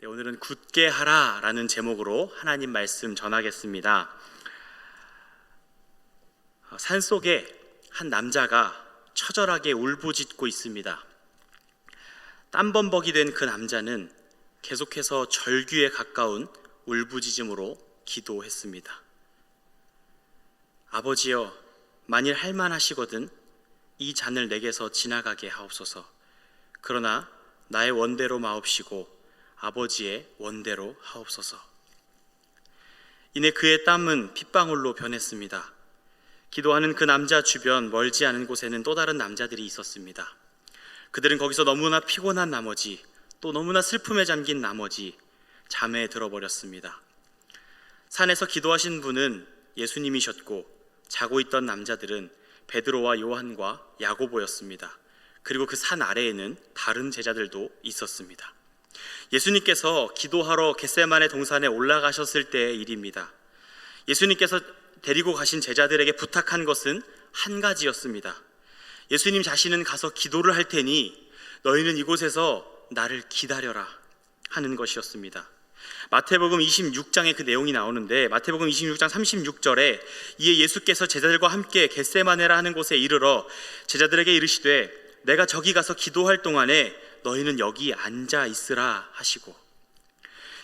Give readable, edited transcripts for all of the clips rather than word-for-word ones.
네, 오늘은 굳게 하라라는 제목으로 하나님 말씀 전하겠습니다. 산속에 한 남자가 처절하게 울부짖고 있습니다. 땀범벅이 된 그 남자는 계속해서 절규에 가까운 울부짖음으로 기도했습니다. 아버지여, 만일 할만하시거든 이 잔을 내게서 지나가게 하옵소서. 그러나 나의 원대로 마옵시고 아버지의 원대로 하옵소서. 이내 그의 땀은 핏방울로 변했습니다. 기도하는 그 남자 주변 멀지 않은 곳에는 또 다른 남자들이 있었습니다. 그들은 거기서 너무나 피곤한 나머지, 또 너무나 슬픔에 잠긴 나머지 잠에 들어버렸습니다. 산에서 기도하신 분은 예수님이셨고, 자고 있던 남자들은 베드로와 요한과 야고보였습니다. 그리고 그 산 아래에는 다른 제자들도 있었습니다. 예수님께서 기도하러 겟세마네 동산에 올라가셨을 때의 일입니다. 예수님께서 데리고 가신 제자들에게 부탁한 것은 한 가지였습니다. 예수님 자신은 가서 기도를 할 테니 너희는 이곳에서 나를 기다려라 하는 것이었습니다. 마태복음 26장에 그 내용이 나오는데, 마태복음 26장 36절에 이에 예수께서 제자들과 함께 겟세마네라 하는 곳에 이르러 제자들에게 이르시되 내가 저기 가서 기도할 동안에 너희는 여기 앉아 있으라 하시고,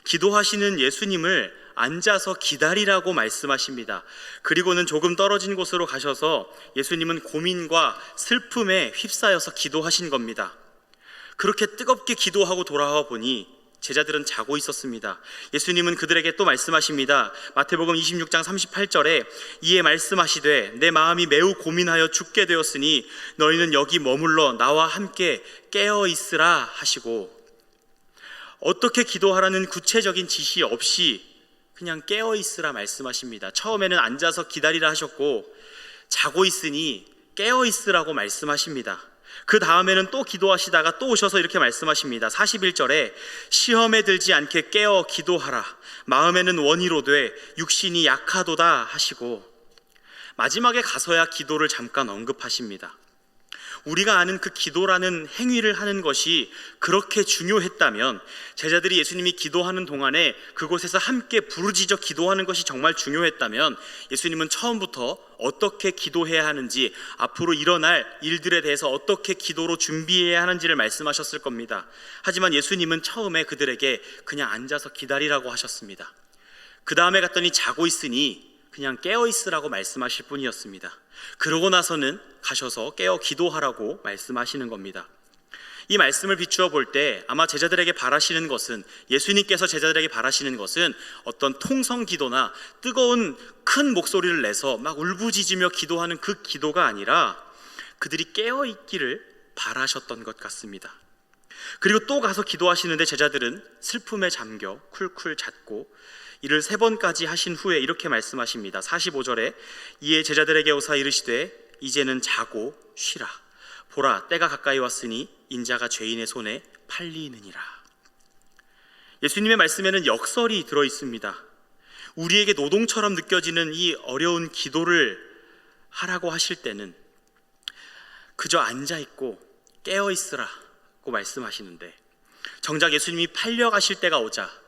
기도하시는 예수님을 앉아서 기다리라고 말씀하십니다. 그리고는 조금 떨어진 곳으로 가셔서 예수님은 고민과 슬픔에 휩싸여서 기도하신 겁니다. 그렇게 뜨겁게 기도하고 돌아와 보니 제자들은 자고 있었습니다. 예수님은 그들에게 또 말씀하십니다. 마태복음 26장 38절에 이에 말씀하시되 내 마음이 매우 고민하여 죽게 되었으니 너희는 여기 머물러 나와 함께 깨어 있으라 하시고, 어떻게 기도하라는 구체적인 지시 없이 그냥 깨어 있으라 말씀하십니다. 처음에는 앉아서 기다리라 하셨고, 자고 있으니 깨어 있으라고 말씀하십니다. 그 다음에는 또 기도하시다가 또 오셔서 이렇게 말씀하십니다. 41절에 시험에 들지 않게 깨어 기도하라. 마음에는 원이로되 육신이 약하도다 하시고, 마지막에 가서야 기도를 잠깐 언급하십니다. 우리가 아는 그 기도라는 행위를 하는 것이 그렇게 중요했다면, 제자들이 예수님이 기도하는 동안에 그곳에서 함께 부르짖어 기도하는 것이 정말 중요했다면, 예수님은 처음부터 어떻게 기도해야 하는지, 앞으로 일어날 일들에 대해서 어떻게 기도로 준비해야 하는지를 말씀하셨을 겁니다. 하지만 예수님은 처음에 그들에게 그냥 앉아서 기다리라고 하셨습니다. 그 다음에 갔더니 자고 있으니 그냥 깨어 있으라고 말씀하실 뿐이었습니다. 그러고 나서는 가셔서 깨어 기도하라고 말씀하시는 겁니다. 이 말씀을 비추어 볼 때 아마 제자들에게 바라시는 것은, 예수님께서 제자들에게 바라시는 것은 어떤 통성 기도나 뜨거운 큰 목소리를 내서 막 울부짖으며 기도하는 그 기도가 아니라 그들이 깨어 있기를 바라셨던 것 같습니다. 그리고 또 가서 기도하시는데 제자들은 슬픔에 잠겨 쿨쿨 잤고, 이를 3번까지 하신 후에 이렇게 말씀하십니다. 45절에 이에 제자들에게 오사 이르시되 이제는 자고 쉬라. 보라, 때가 가까이 왔으니 인자가 죄인의 손에 팔리느니라. 예수님의 말씀에는 역설이 들어있습니다. 우리에게 노동처럼 느껴지는 이 어려운 기도를 하라고 하실 때는 그저 앉아있고 깨어있으라고 말씀하시는데, 정작 예수님이 팔려가실 때가 오자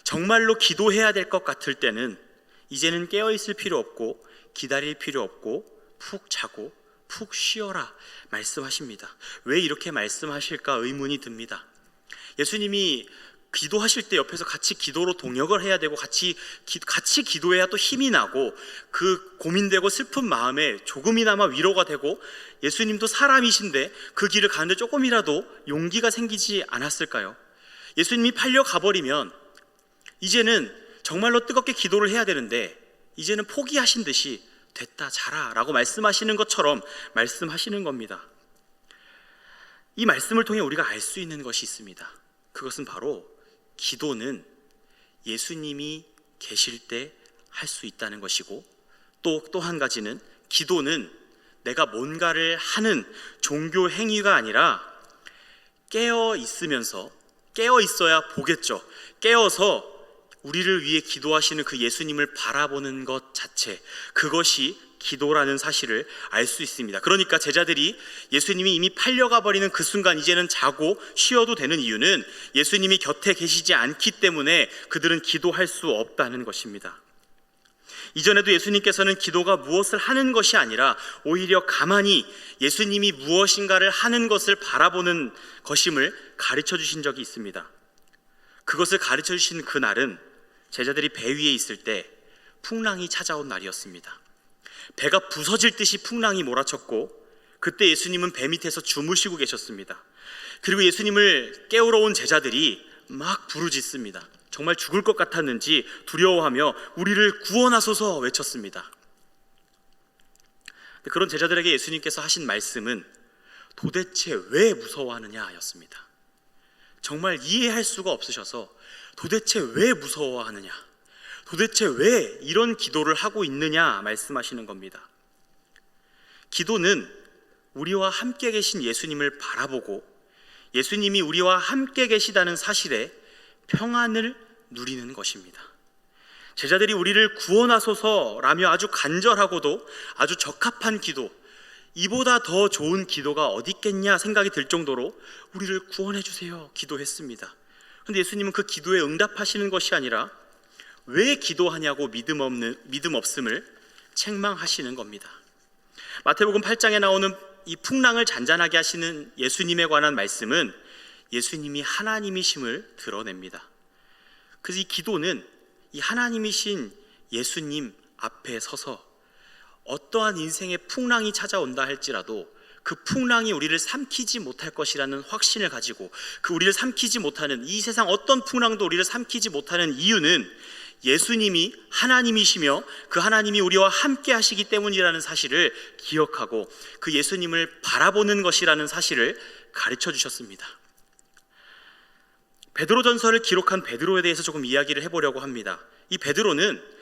정말로 기도해야 될 것 같을 때는 이제는 깨어있을 필요 없고 기다릴 필요 없고 푹 자고 푹 쉬어라 말씀하십니다. 왜 이렇게 말씀하실까 의문이 듭니다. 예수님이 기도하실 때 옆에서 같이 기도로 동역을 해야 되고 같이 기도해야 또 힘이 나고, 그 고민되고 슬픈 마음에 조금이나마 위로가 되고, 예수님도 사람이신데 그 길을 가는데 조금이라도 용기가 생기지 않았을까요? 예수님이 팔려 가버리면 이제는 정말로 뜨겁게 기도를 해야 되는데 이제는 포기하신 듯이 됐다 자라 라고 말씀하시는 것처럼 말씀하시는 겁니다. 이 말씀을 통해 우리가 알 수 있는 것이 있습니다. 그것은 바로 기도는 예수님이 계실 때 할 수 있다는 것이고, 또 한 가지는 기도는 내가 뭔가를 하는 종교 행위가 아니라 깨어 있으면서, 깨어 있어야 보겠죠. 깨어서 우리를 위해 기도하시는 그 예수님을 바라보는 것 자체, 그것이 기도라는 사실을 알 수 있습니다. 그러니까 제자들이 예수님이 이미 팔려가 버리는 그 순간 이제는 자고 쉬어도 되는 이유는 예수님이 곁에 계시지 않기 때문에 그들은 기도할 수 없다는 것입니다. 이전에도 예수님께서는 기도가 무엇을 하는 것이 아니라 오히려 가만히 예수님이 무엇인가를 하는 것을 바라보는 것임을 가르쳐 주신 적이 있습니다. 그것을 가르쳐 주신 그날은 제자들이 배 위에 있을 때 풍랑이 찾아온 날이었습니다. 배가 부서질 듯이 풍랑이 몰아쳤고 그때 예수님은 배 밑에서 주무시고 계셨습니다. 그리고 예수님을 깨우러 온 제자들이 막 부르짖습니다. 정말 죽을 것 같았는지 두려워하며 우리를 구원하소서 외쳤습니다. 그런 제자들에게 예수님께서 하신 말씀은 도대체 왜 무서워하느냐 였습니다. 정말 이해할 수가 없으셔서 도대체 왜 무서워하느냐, 도대체 왜 이런 기도를 하고 있느냐 말씀하시는 겁니다. 기도는 우리와 함께 계신 예수님을 바라보고 예수님이 우리와 함께 계시다는 사실에 평안을 누리는 것입니다. 제자들이 우리를 구원하소서라며 아주 간절하고도 아주 적합한 기도, 이보다 더 좋은 기도가 어디 있겠냐 생각이 들 정도로 우리를 구원해 주세요 기도했습니다. 그런데 예수님은 그 기도에 응답하시는 것이 아니라 왜 기도하냐고 믿음 없음을 책망하시는 겁니다. 마태복음 8장에 나오는 이 풍랑을 잔잔하게 하시는 예수님에 관한 말씀은 예수님이 하나님이심을 드러냅니다. 그래서 이 기도는 이 하나님이신 예수님 앞에 서서 어떠한 인생의 풍랑이 찾아온다 할지라도 그 풍랑이 우리를 삼키지 못할 것이라는 확신을 가지고 그 우리를 삼키지 못하는 이 세상 어떤 풍랑도 우리를 삼키지 못하는 이유는 예수님이 하나님이시며 그 하나님이 우리와 함께 하시기 때문이라는 사실을 기억하고 그 예수님을 바라보는 것이라는 사실을 가르쳐 주셨습니다. 베드로전서를 기록한 베드로에 대해서 조금 이야기를 해보려고 합니다. 이 베드로는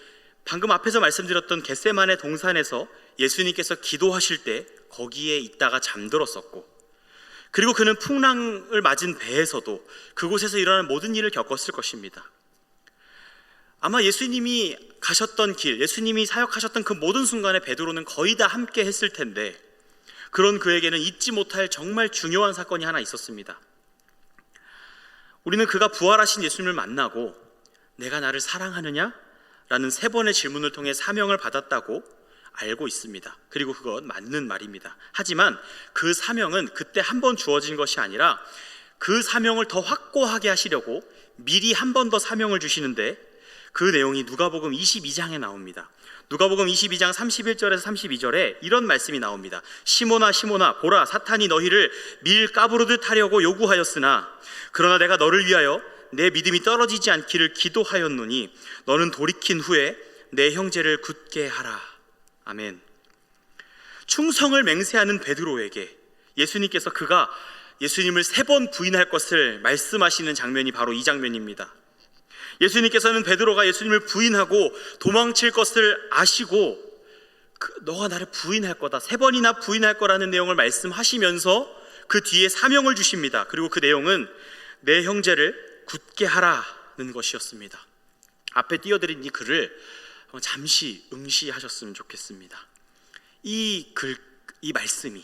방금 앞에서 말씀드렸던 겟세마네 동산에서 예수님께서 기도하실 때 거기에 있다가 잠들었었고, 그리고 그는 풍랑을 맞은 배에서도 그곳에서 일어나는 모든 일을 겪었을 것입니다. 아마 예수님이 가셨던 길, 예수님이 사역하셨던 그 모든 순간에 베드로는 거의 다 함께 했을 텐데 그런 그에게는 잊지 못할 정말 중요한 사건이 하나 있었습니다. 우리는 그가 부활하신 예수님을 만나고 내가 나를 사랑하느냐? 라는 3번의 질문을 통해 사명을 받았다고 알고 있습니다. 그리고 그건 맞는 말입니다. 하지만 그 사명은 그때 한 번 주어진 것이 아니라 그 사명을 더 확고하게 하시려고 미리 한 번 더 사명을 주시는데 그 내용이 누가복음 22장에 나옵니다. 누가복음 22장 31절에서 32절에 이런 말씀이 나옵니다. 시몬아 시몬아 보라 사탄이 너희를 밀 까부르듯 하려고 요구하였으나 그러나 내가 너를 위하여 내 믿음이 떨어지지 않기를 기도하였노니 너는 돌이킨 후에 내 형제를 굳게 하라. 아멘. 충성을 맹세하는 베드로에게 예수님께서 그가 예수님을 3번 부인할 것을 말씀하시는 장면이 바로 이 장면입니다. 예수님께서는 베드로가 예수님을 부인하고 도망칠 것을 아시고 너가 나를 부인할 거다, 3번이나 부인할 거라는 내용을 말씀하시면서 그 뒤에 사명을 주십니다. 그리고 그 내용은 내 형제를 굳게 하라는 것이었습니다. 앞에 띄워드린 이 글을 잠시 응시하셨으면 좋겠습니다. 이 말씀이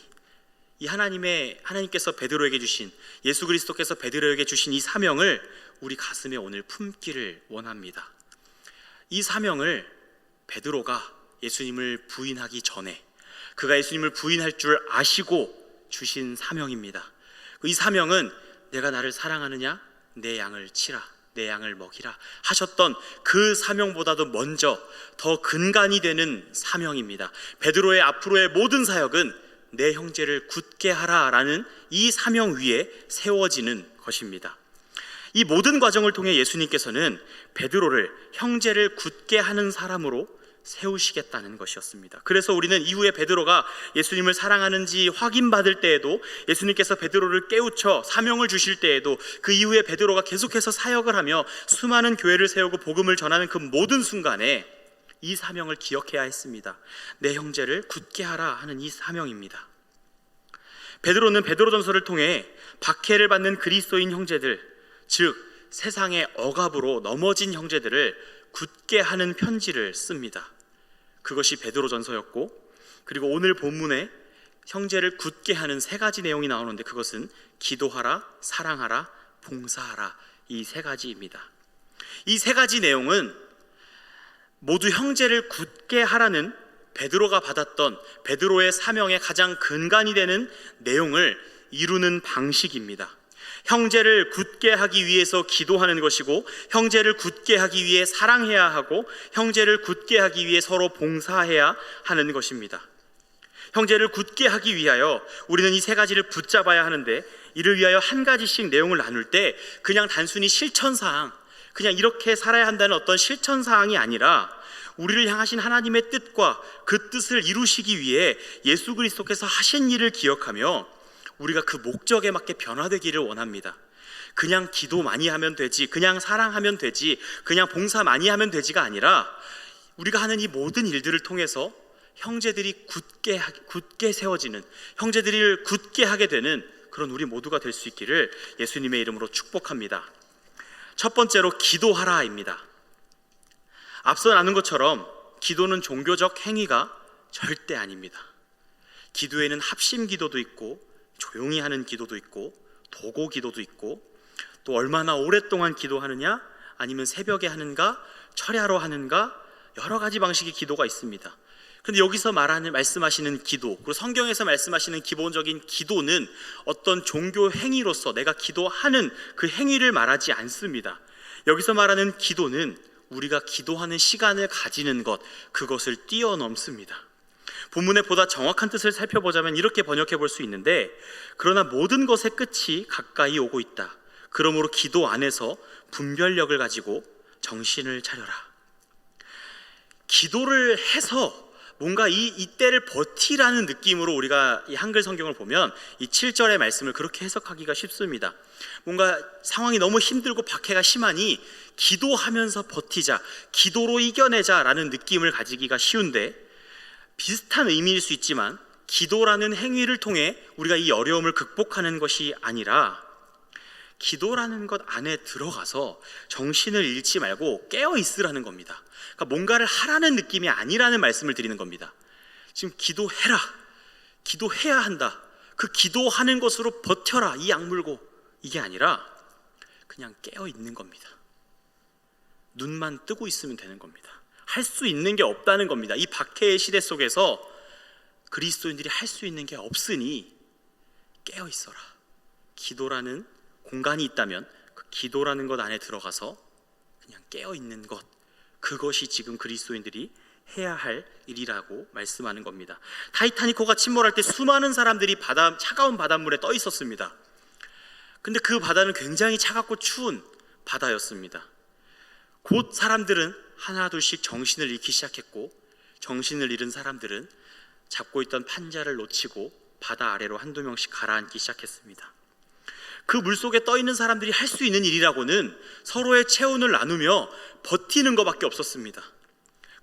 이 하나님께서 베드로에게 주신, 예수 그리스도께서 베드로에게 주신 이 사명을 우리 가슴에 오늘 품기를 원합니다. 이 사명을 베드로가 예수님을 부인하기 전에 그가 예수님을 부인할 줄 아시고 주신 사명입니다. 이 사명은 내가 나를 사랑하느냐? 내 양을 치라, 내 양을 먹이라 하셨던 그 사명보다도 먼저 더 근간이 되는 사명입니다. 베드로의 앞으로의 모든 사역은 내 형제를 굳게 하라라는 이 사명 위에 세워지는 것입니다. 이 모든 과정을 통해 예수님께서는 베드로를 형제를 굳게 하는 사람으로 세우시겠다는 것이었습니다. 그래서 우리는 이후에 베드로가 예수님을 사랑하는지 확인받을 때에도, 예수님께서 베드로를 깨우쳐 사명을 주실 때에도, 그 이후에 베드로가 계속해서 사역을 하며 수많은 교회를 세우고 복음을 전하는 그 모든 순간에 이 사명을 기억해야 했습니다. 내 형제를 굳게 하라 하는 이 사명입니다. 베드로는 베드로전서를 통해 박해를 받는 그리스도인 형제들, 즉 세상의 억압으로 넘어진 형제들을 굳게 하는 편지를 씁니다. 그것이 베드로전서였고 그리고 오늘 본문에 형제를 굳게 하는 세 가지 내용이 나오는데, 그것은 기도하라, 사랑하라, 봉사하라, 이 세 가지입니다. 이 세 가지 내용은 모두 형제를 굳게 하라는 베드로가 받았던 베드로의 사명의 가장 근간이 되는 내용을 이루는 방식입니다. 형제를 굳게 하기 위해서 기도하는 것이고, 형제를 굳게 하기 위해 사랑해야 하고, 형제를 굳게 하기 위해 서로 봉사해야 하는 것입니다. 형제를 굳게 하기 위하여 우리는 이 세 가지를 붙잡아야 하는데, 이를 위하여 한 가지씩 내용을 나눌 때 그냥 단순히 실천사항, 그냥 이렇게 살아야 한다는 어떤 실천사항이 아니라 우리를 향하신 하나님의 뜻과 그 뜻을 이루시기 위해 예수 그리스도께서 하신 일을 기억하며 우리가 그 목적에 맞게 변화되기를 원합니다. 그냥 기도 많이 하면 되지, 그냥 사랑하면 되지, 그냥 봉사 많이 하면 되지가 아니라 우리가 하는 이 모든 일들을 통해서 형제들이 굳게 세워지는, 형제들을 굳게 하게 되는 그런 우리 모두가 될 수 있기를 예수님의 이름으로 축복합니다. 첫 번째로 기도하라입니다. 앞서 나눈 것처럼 기도는 종교적 행위가 절대 아닙니다. 기도에는 합심 기도도 있고, 조용히 하는 기도도 있고, 도고 기도도 있고, 또 얼마나 오랫동안 기도하느냐, 아니면 새벽에 하는가, 철야로 하는가, 여러 가지 방식의 기도가 있습니다. 그런데 여기서 말씀하시는 기도, 그리고 성경에서 말씀하시는 기본적인 기도는 어떤 종교 행위로서 내가 기도하는 그 행위를 말하지 않습니다. 여기서 말하는 기도는 우리가 기도하는 시간을 가지는 것, 그것을 뛰어넘습니다. 본문의 보다 정확한 뜻을 살펴보자면 이렇게 번역해 볼 수 있는데, 그러나 모든 것의 끝이 가까이 오고 있다. 그러므로 기도 안에서 분별력을 가지고 정신을 차려라. 기도를 해서 뭔가 이때를 버티라는 느낌으로 우리가 이 한글 성경을 보면 이 7절의 말씀을 그렇게 해석하기가 쉽습니다. 뭔가 상황이 너무 힘들고 박해가 심하니 기도하면서 버티자, 기도로 이겨내자라는 느낌을 가지기가 쉬운데, 비슷한 의미일 수 있지만 기도라는 행위를 통해 우리가 이 어려움을 극복하는 것이 아니라 기도라는 것 안에 들어가서 정신을 잃지 말고 깨어 있으라는 겁니다. 그러니까 뭔가를 하라는 느낌이 아니라는 말씀을 드리는 겁니다. 지금 기도해라, 기도해야 한다, 그 기도하는 것으로 버텨라, 이 악물고, 이게 아니라 그냥 깨어 있는 겁니다. 눈만 뜨고 있으면 되는 겁니다. 할 수 있는 게 없다는 겁니다. 이 박해의 시대 속에서 그리스도인들이 할 수 있는 게 없으니 깨어 있어라. 기도라는 공간이 있다면 그 기도라는 것 안에 들어가서 그냥 깨어 있는 것, 그것이 지금 그리스도인들이 해야 할 일이라고 말씀하는 겁니다. 타이타닉호가 침몰할 때 수많은 사람들이 차가운 바닷물에 떠 있었습니다. 근데 그 바다는 굉장히 차갑고 추운 바다였습니다. 곧 사람들은 하나 둘씩 정신을 잃기 시작했고, 정신을 잃은 사람들은 잡고 있던 판자를 놓치고 바다 아래로 한두 명씩 가라앉기 시작했습니다. 그 물속에 떠 있는 사람들이 할 수 있는 일이라고는 서로의 체온을 나누며 버티는 것밖에 없었습니다.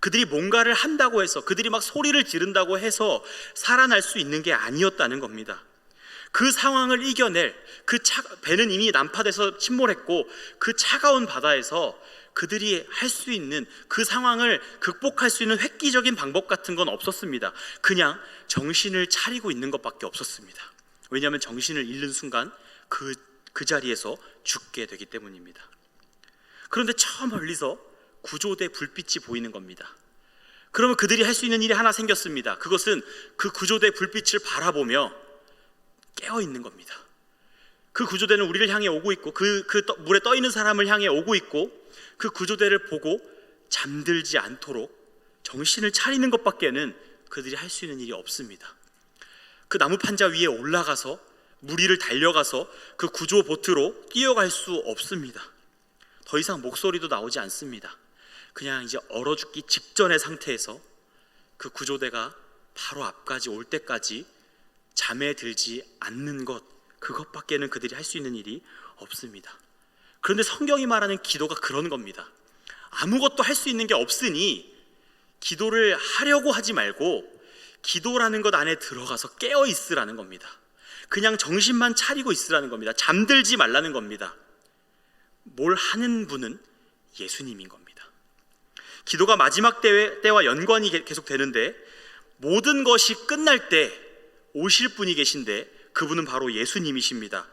그들이 뭔가를 한다고 해서, 그들이 막 소리를 지른다고 해서 살아날 수 있는 게 아니었다는 겁니다. 그 상황을 이겨낼, 배는 이미 난파돼서 침몰했고 그 차가운 바다에서 그들이 할 수 있는, 그 상황을 극복할 수 있는 획기적인 방법 같은 건 없었습니다. 그냥 정신을 차리고 있는 것밖에 없었습니다. 왜냐하면 정신을 잃는 순간 그 자리에서 죽게 되기 때문입니다. 그런데 저 멀리서 구조대 불빛이 보이는 겁니다. 그러면 그들이 할 수 있는 일이 하나 생겼습니다. 그것은 그 구조대 불빛을 바라보며 깨어 있는 겁니다. 그 구조대는 우리를 향해 오고 있고, 그 물에 떠 있는 사람을 향해 오고 있고, 그 구조대를 보고 잠들지 않도록 정신을 차리는 것밖에는 그들이 할 수 있는 일이 없습니다. 그 나무 판자 위에 올라가서 물 위를 달려가서 그 구조 보트로 뛰어갈 수 없습니다. 더 이상 목소리도 나오지 않습니다. 그냥 이제 얼어 죽기 직전의 상태에서 그 구조대가 바로 앞까지 올 때까지 잠에 들지 않는 것, 그것밖에는 그들이 할 수 있는 일이 없습니다. 그런데 성경이 말하는 기도가 그런 겁니다. 아무것도 할 수 있는 게 없으니 기도를 하려고 하지 말고 기도라는 것 안에 들어가서 깨어 있으라는 겁니다. 그냥 정신만 차리고 있으라는 겁니다. 잠들지 말라는 겁니다. 뭘 하는 분은 예수님인 겁니다. 기도가 마지막 때와 연관이 계속 되는데, 모든 것이 끝날 때 오실 분이 계신데 그분은 바로 예수님이십니다.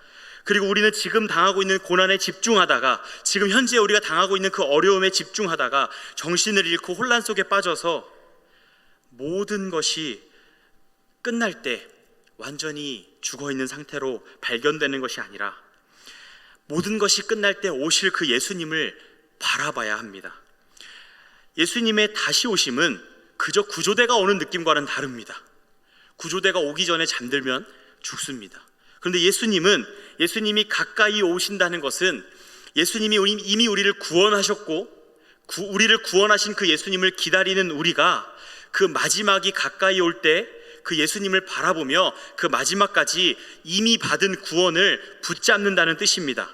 그리고 우리는 지금 당하고 있는 고난에 집중하다가, 지금 현재 우리가 당하고 있는 그 어려움에 집중하다가 정신을 잃고 혼란 속에 빠져서 모든 것이 끝날 때 완전히 죽어있는 상태로 발견되는 것이 아니라 모든 것이 끝날 때 오실 그 예수님을 바라봐야 합니다. 예수님의 다시 오심은 그저 구조대가 오는 느낌과는 다릅니다. 구조대가 오기 전에 잠들면 죽습니다. 그런데 예수님이 가까이 오신다는 것은 예수님이 이미 우리를 구원하셨고 우리를 구원하신 그 예수님을 기다리는 우리가 그 마지막이 가까이 올 때 그 예수님을 바라보며 그 마지막까지 이미 받은 구원을 붙잡는다는 뜻입니다.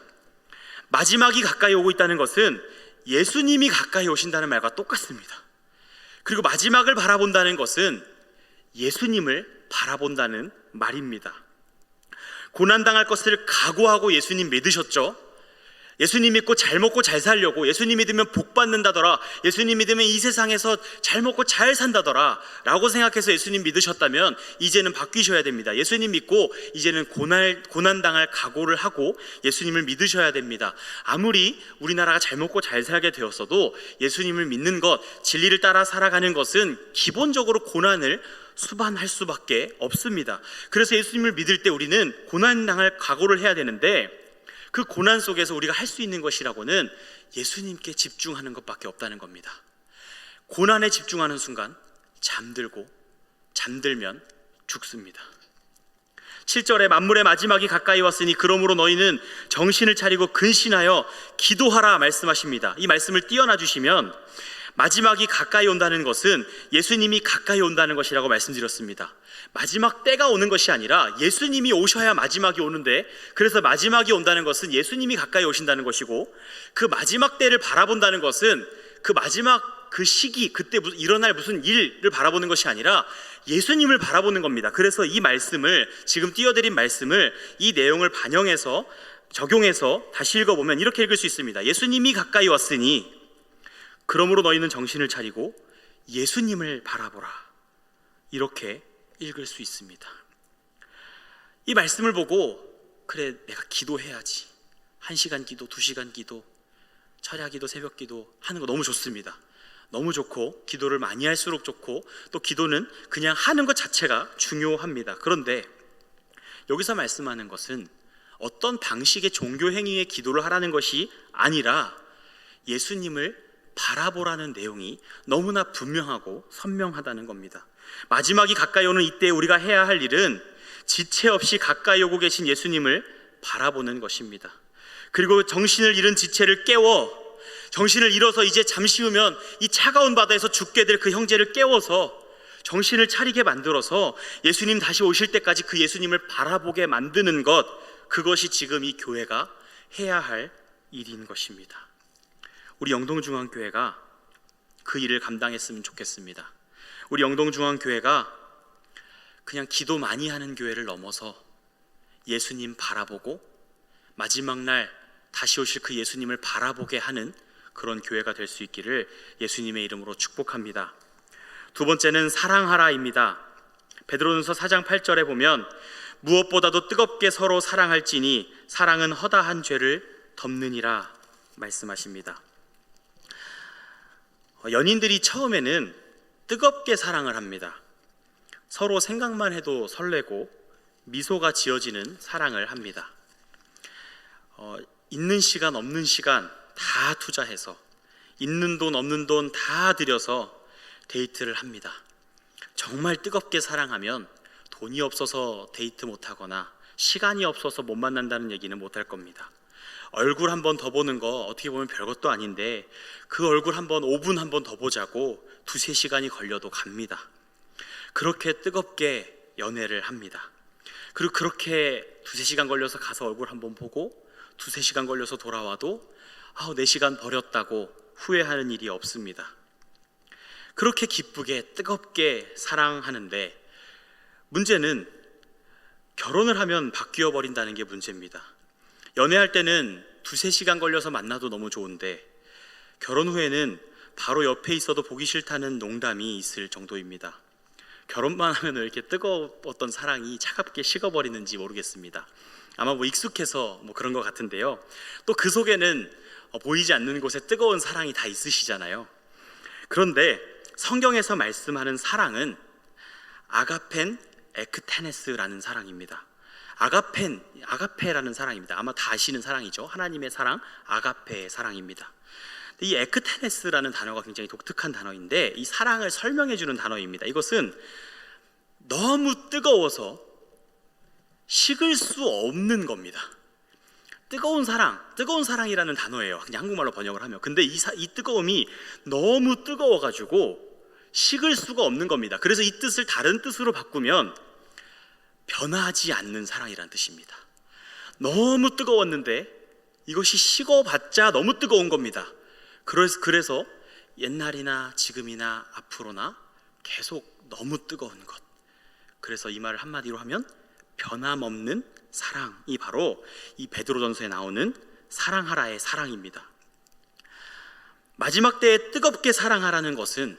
마지막이 가까이 오고 있다는 것은 예수님이 가까이 오신다는 말과 똑같습니다. 그리고 마지막을 바라본다는 것은 예수님을 바라본다는 말입니다. 고난당할 것을 각오하고 예수님 믿으셨죠? 예수님 믿고 잘 먹고 잘 살려고, 예수님 믿으면 복 받는다더라, 예수님 믿으면 이 세상에서 잘 먹고 잘 산다더라 라고 생각해서 예수님 믿으셨다면 이제는 바뀌셔야 됩니다. 예수님 믿고 이제는 고난당할 각오를 하고 예수님을 믿으셔야 됩니다. 아무리 우리나라가 잘 먹고 잘 살게 되었어도 예수님을 믿는 것, 진리를 따라 살아가는 것은 기본적으로 고난을 수반할 수밖에 없습니다. 그래서 예수님을 믿을 때 우리는 고난당할 각오를 해야 되는데, 그 고난 속에서 우리가 할 수 있는 것이라고는 예수님께 집중하는 것밖에 없다는 겁니다. 고난에 집중하는 순간 잠들면 죽습니다. 7절에 만물의 마지막이 가까이 왔으니 그러므로 너희는 정신을 차리고 근신하여 기도하라 말씀하십니다. 이 말씀을 띄어놔 주시면 마지막이 가까이 온다는 것은 예수님이 가까이 온다는 것이라고 말씀드렸습니다. 마지막 때가 오는 것이 아니라 예수님이 오셔야 마지막이 오는데, 그래서 마지막이 온다는 것은 예수님이 가까이 오신다는 것이고, 그 마지막 때를 바라본다는 것은 그 마지막 그 시기, 그때 일어날 무슨 일을 바라보는 것이 아니라 예수님을 바라보는 겁니다. 그래서 이 말씀을, 지금 띄워드린 말씀을, 이 내용을 반영해서 적용해서 다시 읽어보면 이렇게 읽을 수 있습니다. 예수님이 가까이 왔으니 그러므로 너희는 정신을 차리고 예수님을 바라보라, 이렇게 읽을 수 있습니다. 이 말씀을 보고 그래, 내가 기도해야지, 1시간 기도, 2시간 기도, 철야 기도, 새벽 기도 하는 거 너무 좋습니다. 너무 좋고 기도를 많이 할수록 좋고, 또 기도는 그냥 하는 것 자체가 중요합니다. 그런데 여기서 말씀하는 것은 어떤 방식의 종교 행위의 기도를 하라는 것이 아니라 예수님을 바라보라는 내용이 너무나 분명하고 선명하다는 겁니다. 마지막이 가까이 오는 이때 우리가 해야 할 일은 지체 없이 가까이 오고 계신 예수님을 바라보는 것입니다. 그리고 정신을 잃은 지체를 깨워, 정신을 잃어서 이제 잠시 후면 이 차가운 바다에서 죽게 될 그 형제를 깨워서 정신을 차리게 만들어서 예수님 다시 오실 때까지 그 예수님을 바라보게 만드는 것, 그것이 지금 이 교회가 해야 할 일인 것입니다. 우리 영동중앙교회가 그 일을 감당했으면 좋겠습니다. 우리 영동중앙교회가 그냥 기도 많이 하는 교회를 넘어서 예수님 바라보고 마지막 날 다시 오실 그 예수님을 바라보게 하는 그런 교회가 될 수 있기를 예수님의 이름으로 축복합니다. 두 번째는 사랑하라입니다. 베드로전서 4장 8절에 보면 무엇보다도 뜨겁게 서로 사랑할지니 사랑은 허다한 죄를 덮느니라 말씀하십니다. 연인들이 처음에는 뜨겁게 사랑을 합니다. 서로 생각만 해도 설레고 미소가 지어지는 사랑을 합니다. 있는 시간 없는 시간 다 투자해서, 있는 돈 없는 돈 다 들여서 데이트를 합니다. 정말 뜨겁게 사랑하면 돈이 없어서 데이트 못하거나 시간이 없어서 못 만난다는 얘기는 못할 겁니다. 얼굴 한 번 더 보는 거 어떻게 보면 별것도 아닌데 그 얼굴 한 번 5분 한 번 더 보자고 2-3시간이 걸려도 갑니다. 그렇게 뜨겁게 연애를 합니다. 그리고 그렇게 2-3시간 걸려서 가서 얼굴 한 번 보고 2-3시간 걸려서 돌아와도 4시간 버렸다고 후회하는 일이 없습니다. 그렇게 기쁘게 뜨겁게 사랑하는데, 문제는 결혼을 하면 바뀌어 버린다는 게 문제입니다. 연애할 때는 2-3시간 걸려서 만나도 너무 좋은데 결혼 후에는 바로 옆에 있어도 보기 싫다는 농담이 있을 정도입니다. 결혼만 하면 왜 이렇게 뜨거웠던 사랑이 차갑게 식어버리는지 모르겠습니다. 아마 익숙해서 그런 것 같은데요. 또 그 속에는 보이지 않는 곳에 뜨거운 사랑이 다 있으시잖아요. 그런데 성경에서 말씀하는 사랑은 아가펜 에크테네스라는 사랑입니다. 아가페라는 사랑입니다. 아마 다 아시는 사랑이죠. 하나님의 사랑, 아가페의 사랑입니다. 이 에크테네스라는 단어가 굉장히 독특한 단어인데 이 사랑을 설명해 주는 단어입니다. 이것은 너무 뜨거워서 식을 수 없는 겁니다. 뜨거운 사랑이라는 단어예요. 그냥 한국말로 번역을 하면. 근데 이 뜨거움이 너무 뜨거워가지고 식을 수가 없는 겁니다. 그래서 이 뜻을 다른 뜻으로 바꾸면 변하지 않는 사랑이라는 뜻입니다. 너무 뜨거웠는데 이것이 식어봤자 너무 뜨거운 겁니다. 그래서 옛날이나 지금이나 앞으로나 계속 너무 뜨거운 것. 그래서 이 말을 한마디로 하면 변함없는 사랑이 바로 이 베드로전서에 나오는 사랑하라의 사랑입니다. 마지막 때에 뜨겁게 사랑하라는 것은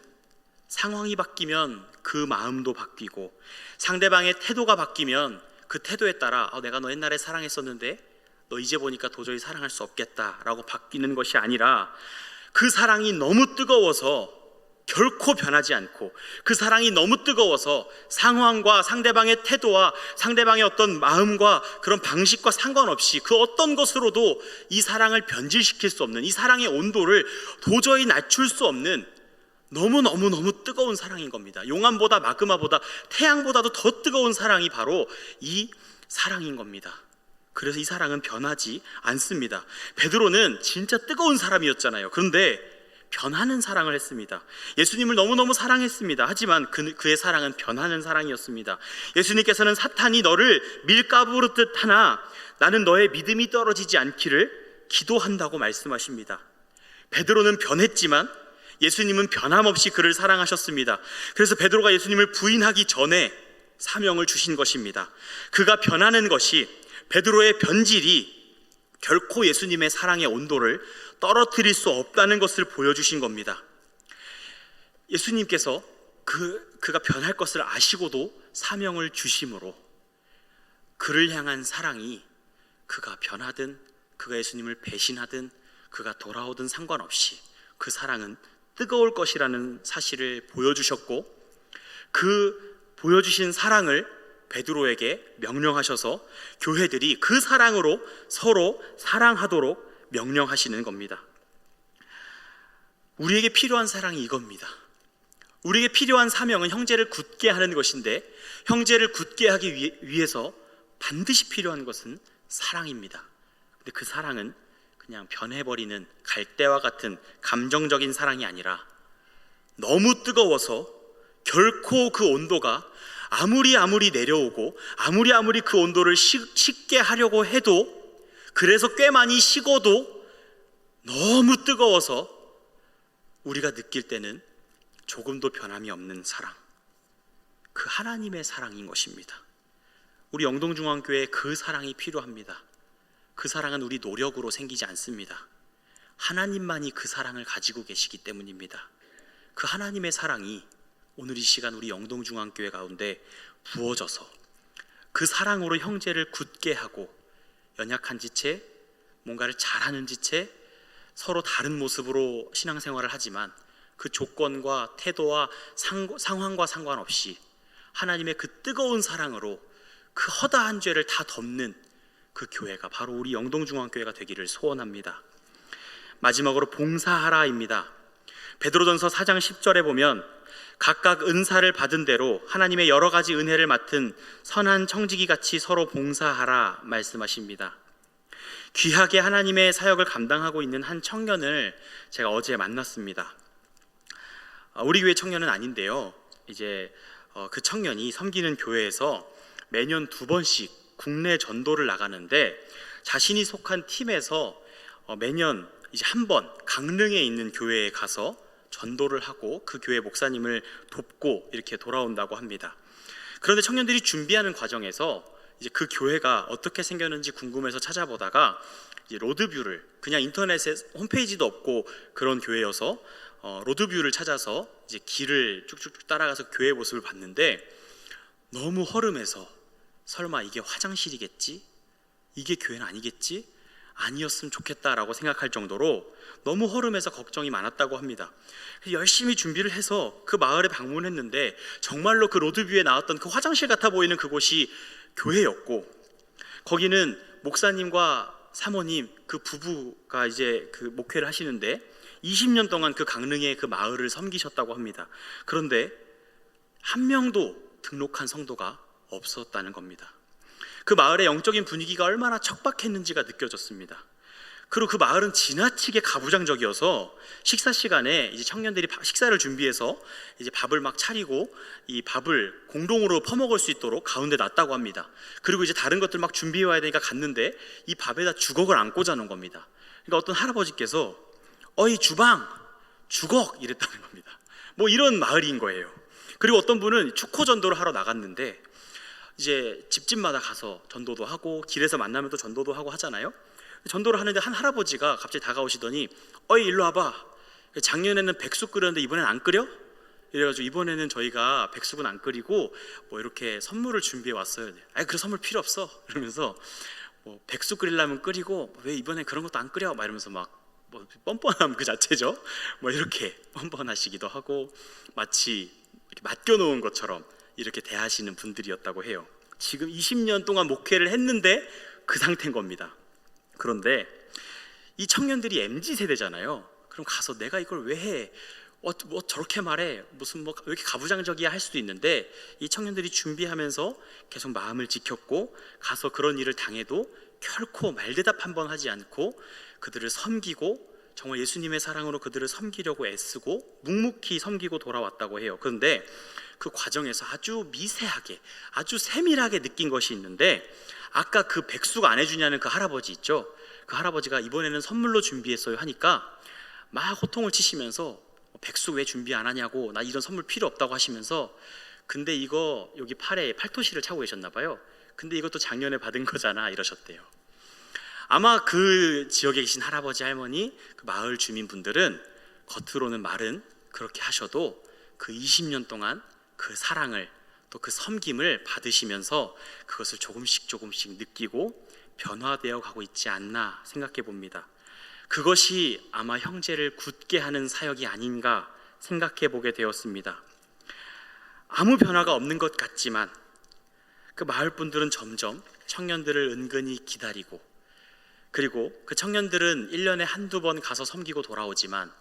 상황이 바뀌면 그 마음도 바뀌고 상대방의 태도가 바뀌면 그 태도에 따라 내가 너 옛날에 사랑했었는데 너 이제 보니까 도저히 사랑할 수 없겠다라고 바뀌는 것이 아니라 그 사랑이 너무 뜨거워서 결코 변하지 않고 그 사랑이 너무 뜨거워서 상황과 상대방의 태도와 상대방의 어떤 마음과 그런 방식과 상관없이 그 어떤 것으로도 이 사랑을 변질시킬 수 없는, 이 사랑의 온도를 도저히 낮출 수 없는 너무너무 뜨거운 사랑인 겁니다. 용암보다 마그마보다 태양보다도 더 뜨거운 사랑이 바로 이 사랑인 겁니다. 그래서 이 사랑은 변하지 않습니다. 베드로는 진짜 뜨거운 사람이었잖아요. 그런데 변하는 사랑을 했습니다. 예수님을 너무너무 사랑했습니다. 하지만 그의 사랑은 변하는 사랑이었습니다. 예수님께서는 사탄이 너를 밀가부르듯 하나 나는 너의 믿음이 떨어지지 않기를 기도한다고 말씀하십니다. 베드로는 변했지만 예수님은 변함없이 그를 사랑하셨습니다. 그래서 베드로가 예수님을 부인하기 전에 사명을 주신 것입니다. 그가 변하는 것이, 베드로의 변질이 결코 예수님의 사랑의 온도를 떨어뜨릴 수 없다는 것을 보여주신 겁니다. 예수님께서 그가 변할 것을 아시고도 사명을 주심으로 그를 향한 사랑이 그가 변하든 그가 예수님을 배신하든 그가 돌아오든 상관없이 그 사랑은 뜨거울 것이라는 사실을 보여주셨고, 그 보여주신 사랑을 베드로에게 명령하셔서 교회들이 그 사랑으로 서로 사랑하도록 명령하시는 겁니다. 우리에게 필요한 사랑이 이겁니다. 우리에게 필요한 사명은 형제를 굳게 하는 것인데, 형제를 굳게 하기 위해서 반드시 필요한 것은 사랑입니다. 근데 그 사랑은 그냥 변해버리는 갈대와 같은 감정적인 사랑이 아니라 너무 뜨거워서 결코 그 온도가 아무리 내려오고 아무리 그 온도를 식게 하려고 해도, 그래서 꽤 많이 식어도 너무 뜨거워서 우리가 느낄 때는 조금도 변함이 없는 사랑, 그 하나님의 사랑인 것입니다. 우리 영동중앙교회에 그 사랑이 필요합니다. 그 사랑은 우리 노력으로 생기지 않습니다. 하나님만이 그 사랑을 가지고 계시기 때문입니다. 그 하나님의 사랑이 오늘 이 시간 우리 영동중앙교회 가운데 부어져서 그 사랑으로 형제를 굳게 하고, 연약한 지체, 뭔가를 잘하는 지체, 서로 다른 모습으로 신앙생활을 하지만 그 조건과 태도와 상황과 상관없이 하나님의 그 뜨거운 사랑으로 그 허다한 죄를 다 덮는 그 교회가 바로 우리 영동중앙교회가 되기를 소원합니다. 마지막으로 봉사하라입니다. 베드로전서 4장 10절에 보면 각각 은사를 받은 대로 하나님의 여러 가지 은혜를 맡은 선한 청지기 같이 서로 봉사하라 말씀하십니다. 귀하게 하나님의 사역을 감당하고 있는 한 청년을 제가 어제 만났습니다. 우리 교회 청년은 아닌데요, 이제 그 청년이 섬기는 교회에서 매년 2번씩 국내 전도를 나가는데, 자신이 속한 팀에서 매년 이제 한 번 강릉에 있는 교회에 가서 전도를 하고 그 교회 목사님을 돕고 이렇게 돌아온다고 합니다. 그런데 청년들이 준비하는 과정에서 이제 그 교회가 어떻게 생겼는지 궁금해서 찾아보다가 이제 로드뷰를, 그냥 인터넷에 홈페이지도 없고 그런 교회여서 로드뷰를 찾아서 이제 길을 쭉쭉 따라가서 교회 모습을 봤는데 너무 허름해서 설마 이게 화장실이겠지? 이게 교회는 아니겠지? 아니었으면 좋겠다라고 생각할 정도로 너무 허름해서 걱정이 많았다고 합니다. 열심히 준비를 해서 그 마을에 방문했는데 정말로 그 로드뷰에 나왔던 그 화장실 같아 보이는 그곳이 교회였고, 거기는 목사님과 사모님 그 부부가 이제 그 목회를 하시는데 20년 동안 그 강릉의 그 마을을 섬기셨다고 합니다. 그런데 한 명도 등록한 성도가 없었다는 겁니다. 그 마을의 영적인 분위기가 얼마나 척박했는지가 느껴졌습니다. 그리고 그 마을은 지나치게 가부장적이어서 식사 시간에 이제 청년들이 식사를 준비해서 이제 밥을 막 차리고 이 밥을 공동으로 퍼먹을 수 있도록 가운데 놨다고 합니다. 그리고 이제 다른 것들 막 준비해 와야 되니까 갔는데 이 밥에다 주걱을 안 꽂아놓은 겁니다. 그러니까 어떤 할아버지께서 어이 주방 주걱 이랬다는 겁니다. 뭐 이런 마을인 거예요. 그리고 어떤 분은 축호 전도를 하러 나갔는데 이제 집집마다 가서 전도도 하고 길에서 만나면 또 전도도 하고 하잖아요. 전도를 하는데 한 할아버지가 갑자기 다가오시더니 어이 일로 와봐, 작년에는 백숙 끓였는데 이번엔 안 끓여? 이래가지고 이번에는 저희가 백숙은 안 끓이고 뭐 이렇게 선물을 준비해 왔어요. 아니 그런 선물 필요 없어 이러면서 뭐 백숙 끓이려면 끓이고 왜 이번엔 그런 것도 안 끓여? 막 이러면서 막 뭐 뻔뻔함 그 자체죠. 뭐 이렇게 뻔뻔하시기도 하고 마치 이렇게 맡겨놓은 것처럼 이렇게 대하시는 분들이었다고 해요. 지금 20년 동안 목회를 했는데 그 상태인 겁니다. 그런데 이 청년들이 MZ 세대잖아요. 그럼 가서 내가 이걸 왜 해? 뭐 저렇게 말해? 무슨 뭐 왜 이렇게 가부장적이야 할 수도 있는데 이 청년들이 준비하면서 계속 마음을 지켰고 가서 그런 일을 당해도 결코 말대답 한 번 하지 않고 그들을 섬기고 정말 예수님의 사랑으로 그들을 섬기려고 애쓰고 묵묵히 섬기고 돌아왔다고 해요. 그런데 그 과정에서 아주 미세하게 아주 세밀하게 느낀 것이 있는데 아까 그 백숙 안 해주냐는 그 할아버지 있죠. 그 할아버지가 이번에는 선물로 준비했어요 하니까 막 호통을 치시면서 백숙 왜 준비 안 하냐고, 나 이런 선물 필요 없다고 하시면서 근데 이거 여기 팔에 팔토시를 차고 계셨나 봐요. 근데 이것도 작년에 받은 거잖아 이러셨대요. 아마 그 지역에 계신 할아버지 할머니 그 마을 주민분들은 겉으로는 말은 그렇게 하셔도 그 20년 동안 그 사랑을 또 그 섬김을 받으시면서 그것을 조금씩 느끼고 변화되어 가고 있지 않나 생각해 봅니다. 그것이 아마 형제를 굳게 하는 사역이 아닌가 생각해 보게 되었습니다. 아무 변화가 없는 것 같지만 그 마을 분들은 점점 청년들을 은근히 기다리고, 그리고 그 청년들은 1년에 한두 번 가서 섬기고 돌아오지만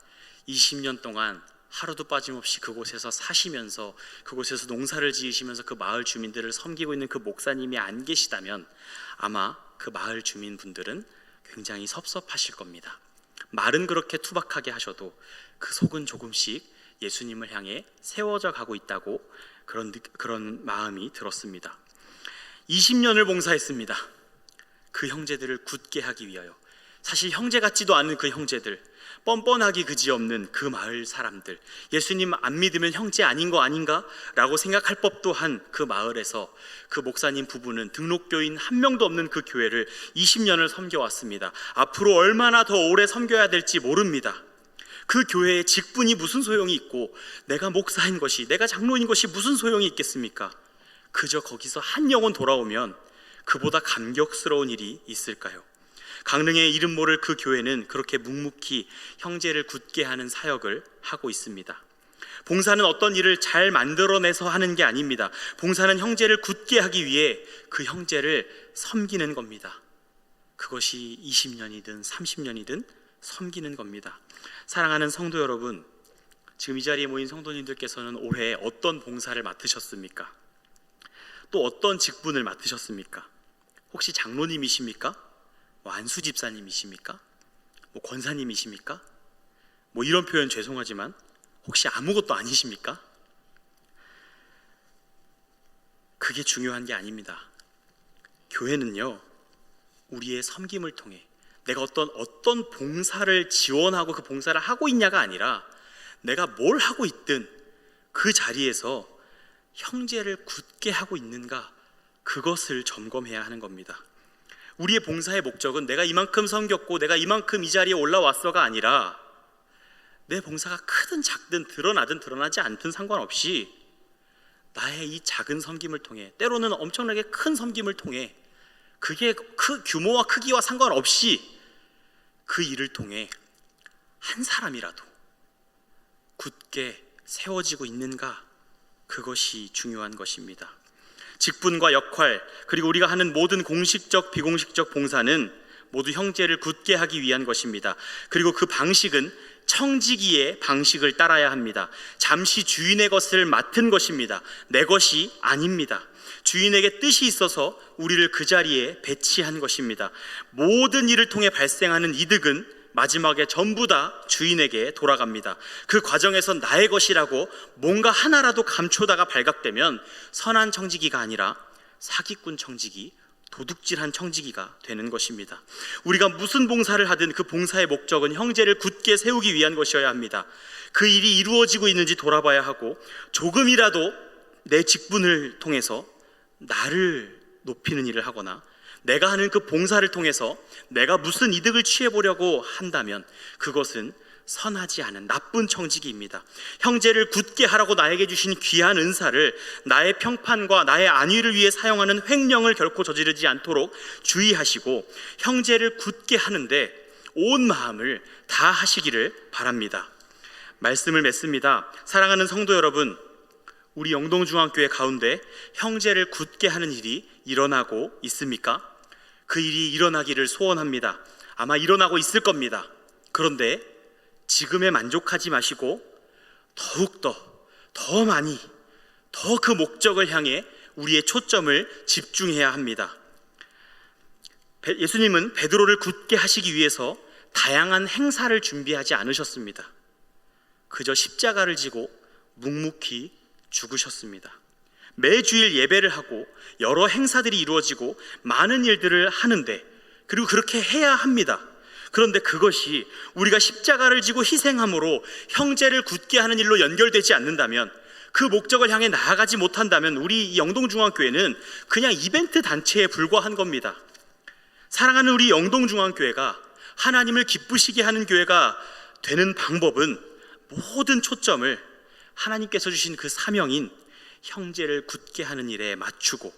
20년 동안 하루도 빠짐없이 그곳에서 사시면서 그곳에서 농사를 지으시면서 그 마을 주민들을 섬기고 있는 그 목사님이 안 계시다면 아마 그 마을 주민분들은 굉장히 섭섭하실 겁니다. 말은 그렇게 투박하게 하셔도 그 속은 조금씩 예수님을 향해 세워져 가고 있다고 그런 마음이 들었습니다. 20년을 봉사했습니다. 그 형제들을 굳게 하기 위하여. 사실 형제 같지도 않은 그 형제들, 뻔뻔하기 그지없는 그 마을 사람들, 예수님 안 믿으면 형제 아닌 거 아닌가? 라고 생각할 법도 한 그 마을에서 그 목사님 부부는 등록교인 한 명도 없는 그 교회를 20년을 섬겨왔습니다. 앞으로 얼마나 더 오래 섬겨야 될지 모릅니다. 그 교회의 직분이 무슨 소용이 있고 내가 목사인 것이, 내가 장로인 것이 무슨 소용이 있겠습니까? 그저 거기서 한 영혼 돌아오면 그보다 감격스러운 일이 있을까요? 강릉의 이름 모를 그 교회는 그렇게 묵묵히 형제를 굳게 하는 사역을 하고 있습니다. 봉사는 어떤 일을 잘 만들어내서 하는 게 아닙니다. 봉사는 형제를 굳게 하기 위해 그 형제를 섬기는 겁니다. 그것이 20년이든 30년이든 섬기는 겁니다. 사랑하는 성도 여러분, 지금 이 자리에 모인 성도님들께서는 올해 어떤 봉사를 맡으셨습니까? 또 어떤 직분을 맡으셨습니까? 혹시 장로님이십니까? 뭐 안수 집사님이십니까? 뭐 권사님이십니까? 뭐 이런 표현 죄송하지만 혹시 아무것도 아니십니까? 그게 중요한 게 아닙니다. 교회는요, 우리의 섬김을 통해 내가 어떤 봉사를 지원하고 그 봉사를 하고 있냐가 아니라 내가 뭘 하고 있든 그 자리에서 형제를 굳게 하고 있는가, 그것을 점검해야 하는 겁니다. 우리의 봉사의 목적은 내가 이만큼 섬겼고 내가 이만큼 이 자리에 올라왔어가 아니라 내 봉사가 크든 작든 드러나든 드러나지 않든 상관없이 나의 이 작은 섬김을 통해, 때로는 엄청나게 큰 섬김을 통해, 그게 규모와 크기와 상관없이 그 일을 통해 한 사람이라도 굳게 세워지고 있는가, 그것이 중요한 것입니다. 직분과 역할, 그리고 우리가 하는 모든 공식적 비공식적 봉사는 모두 형제를 굳게 하기 위한 것입니다. 그리고 그 방식은 청지기의 방식을 따라야 합니다. 잠시 주인의 것을 맡은 것입니다. 내 것이 아닙니다. 주인에게 뜻이 있어서 우리를 그 자리에 배치한 것입니다. 모든 일을 통해 발생하는 이득은 마지막에 전부 다 주인에게 돌아갑니다. 그 과정에서 나의 것이라고 뭔가 하나라도 감추다가 발각되면 선한 청지기가 아니라 사기꾼 청지기, 도둑질한 청지기가 되는 것입니다. 우리가 무슨 봉사를 하든 그 봉사의 목적은 형제를 굳게 세우기 위한 것이어야 합니다. 그 일이 이루어지고 있는지 돌아봐야 하고, 조금이라도 내 직분을 통해서 나를 높이는 일을 하거나 내가 하는 그 봉사를 통해서 내가 무슨 이득을 취해보려고 한다면 그것은 선하지 않은 나쁜 청지기입니다. 형제를 굳게 하라고 나에게 주신 귀한 은사를 나의 평판과 나의 안위를 위해 사용하는 횡령을 결코 저지르지 않도록 주의하시고, 형제를 굳게 하는데 온 마음을 다 하시기를 바랍니다. 말씀을 맺습니다. 사랑하는 성도 여러분, 우리 영동중앙교회 가운데 형제를 굳게 하는 일이 일어나고 있습니까? 그 일이 일어나기를 소원합니다. 아마 일어나고 있을 겁니다. 그런데 지금에 만족하지 마시고 더욱더 더 많이 더 그 목적을 향해 우리의 초점을 집중해야 합니다. 예수님은 베드로를 굳게 하시기 위해서 다양한 행사를 준비하지 않으셨습니다. 그저 십자가를 지고 묵묵히 죽으셨습니다. 매주일 예배를 하고 여러 행사들이 이루어지고 많은 일들을 하는데, 그리고 그렇게 해야 합니다. 그런데 그것이 우리가 십자가를 지고 희생함으로 형제를 굳게 하는 일로 연결되지 않는다면, 그 목적을 향해 나아가지 못한다면 우리 영동중앙교회는 그냥 이벤트 단체에 불과한 겁니다. 사랑하는 우리 영동중앙교회가 하나님을 기쁘시게 하는 교회가 되는 방법은 모든 초점을 하나님께서 주신 그 사명인 형제를 굳게 하는 일에 맞추고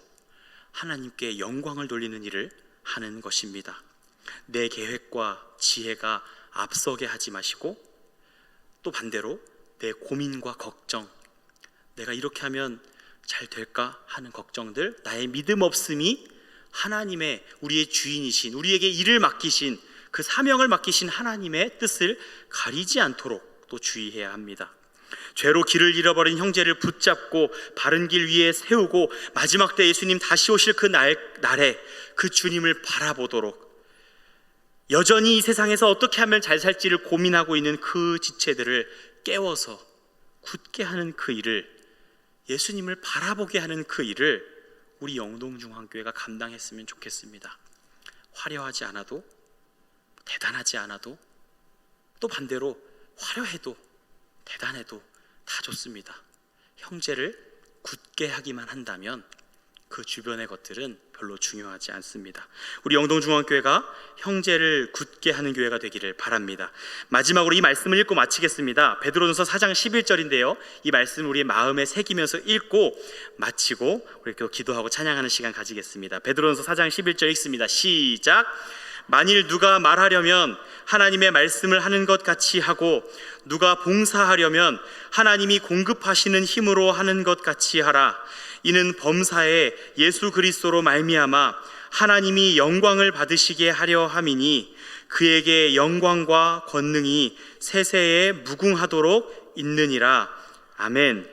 하나님께 영광을 돌리는 일을 하는 것입니다. 내 계획과 지혜가 앞서게 하지 마시고, 또 반대로 내 고민과 걱정, 내가 이렇게 하면 잘 될까 하는 걱정들, 나의 믿음 없음이 하나님의, 우리의 주인이신, 우리에게 일을 맡기신, 그 사명을 맡기신 하나님의 뜻을 가리지 않도록 또 주의해야 합니다. 죄로 길을 잃어버린 형제를 붙잡고 바른 길 위에 세우고, 마지막 때 예수님 다시 오실 그 날에 그 주님을 바라보도록, 여전히 이 세상에서 어떻게 하면 잘 살지를 고민하고 있는 그 지체들을 깨워서 굳게 하는 그 일을, 예수님을 바라보게 하는 그 일을 우리 영동중앙교회가 감당했으면 좋겠습니다. 화려하지 않아도, 대단하지 않아도, 또 반대로 화려해도 대단해도 다 좋습니다. 형제를 굳게 하기만 한다면 그 주변의 것들은 별로 중요하지 않습니다. 우리 영동중앙교회가 형제를 굳게 하는 교회가 되기를 바랍니다. 마지막으로 이 말씀을 읽고 마치겠습니다. 베드로전서 4장 11절인데요, 이 말씀 우리의 마음에 새기면서 읽고 마치고 우리 또 기도하고 찬양하는 시간 가지겠습니다. 베드로전서 4장 11절 읽습니다. 시작. 만일 누가 말하려면 하나님의 말씀을 하는 것 같이 하고, 누가 봉사하려면 하나님이 공급하시는 힘으로 하는 것 같이 하라. 이는 범사에 예수 그리스도로 말미암아 하나님이 영광을 받으시게 하려 함이니, 그에게 영광과 권능이 세세에 무궁하도록 있느니라. 아멘.